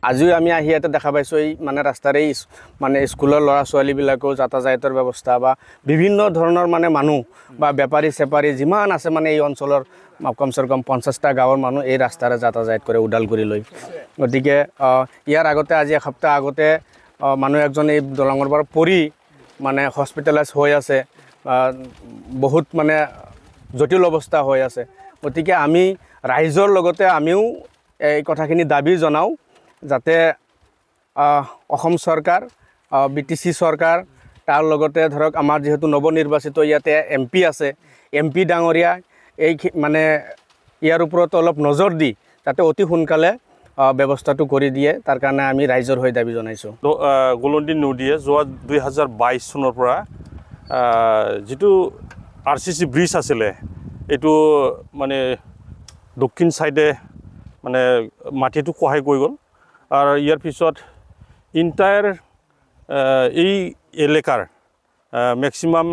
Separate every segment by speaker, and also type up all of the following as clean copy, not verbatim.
Speaker 1: আজিও আমি আহি ইয়াতে দেখা পাইছোঁ এই মানে ৰাস্তাৰে মানে স্কুলৰ ল'ৰা ছোৱালীবিলাকেও যাতায়াতৰ ব্যৱস্থা বা বিভিন্ন ধৰণৰ মানে মানুহ বা বেপাৰী চেপাৰী যিমান আছে মানে এই অঞ্চলৰ কমচে কম 50টা গাঁৱৰ মানুহ এই ৰাস্তাৰে যাতায়াত কৰে ওদালগুৰিলৈ। গতিকে ইয়াৰ আগতে আজি এসপ্তাহ আগতে মানুহ একজন এই দলঙৰ পৰা পৰি মানে হস্পিটেলাইজ হৈ আছে, বহুত মানে জটিল অৱস্থা হৈ আছে। গতিকে আমি ৰাইজৰ লগতে আমিও এই কথাখিনি দাবী জনাওঁ যাতে অসম চৰকাৰ, BTC চৰকাৰ, তাৰ লগতে ধৰক আমাৰ যিহেতু নৱনিৰ্বাচিত ইয়াতে MP আছে, MP ডাঙৰীয়া এই মানে ইয়াৰ ওপৰত অলপ নজৰ দি যাতে অতি সোনকালে ব্যৱস্থাটো কৰি দিয়ে, তাৰ কাৰণে আমি ৰাইজৰ হৈ দাবী জনাইছোঁ।
Speaker 2: গোলন্দি নদীয়ে যোৱা 2022 চনৰ পৰা যিটো RCC ব্ৰিজ আছিলে এইটো মানে দক্ষিণ চাইডে মানে মাটিটো খহাই গৈ গ'ল আৰু ইয়াৰ পিছত ইণ্টায়াৰ এই এলেকাৰ মেক্সিমাম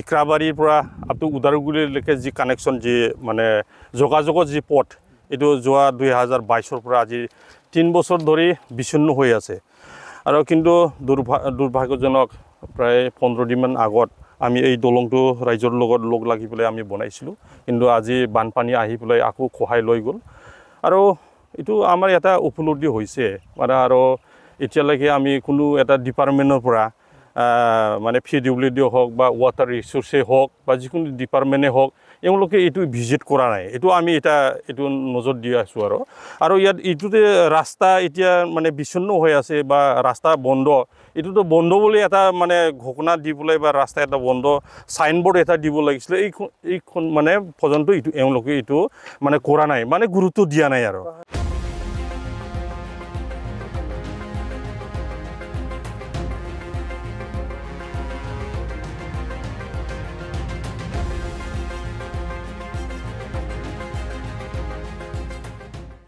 Speaker 2: ইক্ৰাবাৰীৰ পৰা আপ টু ওদালগুৰিলৈকে যি কানেকশ্যন, যি মানে যোগাযোগৰ যি পথ, এইটো যোৱা 2022 পৰা আজি 3 বছৰ ধৰি বিচ্ছিন্ন হৈ আছে। আৰু কিন্তু দুৰ্ভাগ্যজনক প্ৰায় 15 দিনমান আগত আমি এই দলংটো ৰাইজৰ লগত লগ লাগি পেলাই আমি বনাইছিলোঁ, কিন্তু আজি বানপানী আহি পেলাই আকৌ খহাই লৈ গ'ল। আৰু এইটো আমাৰ এটা উপলব্ধি হৈছে মানে, আৰু এতিয়ালৈকে আমি কোনো এটা ডিপাৰ্টমেণ্টৰ পৰা মানে PWD হওক বা ৱাটাৰ ৰিচোৰ্চে হওক বা যিকোনো ডিপাৰ্টমেণ্টে হওক, এওঁলোকে এইটো ভিজিট কৰা নাই। এইটো আমি এইটো নজৰ দি আছোঁ। আৰু ইয়াত এইটোতে ৰাস্তা এতিয়া মানে বিচ্ছিন্ন হৈ আছে বা ৰাস্তা বন্ধ, এইটোতো বন্ধ বুলি এটা মানে ঘোষণা দি পেলাই বা ৰাস্তা এটা বন্ধ চাইনবোৰ্ড এটা দিব লাগিছিলে, এইখন মানে পৰ্যন্ত এওঁলোকে এইটো মানে কৰা নাই, মানে গুৰুত্ব দিয়া নাই আৰু।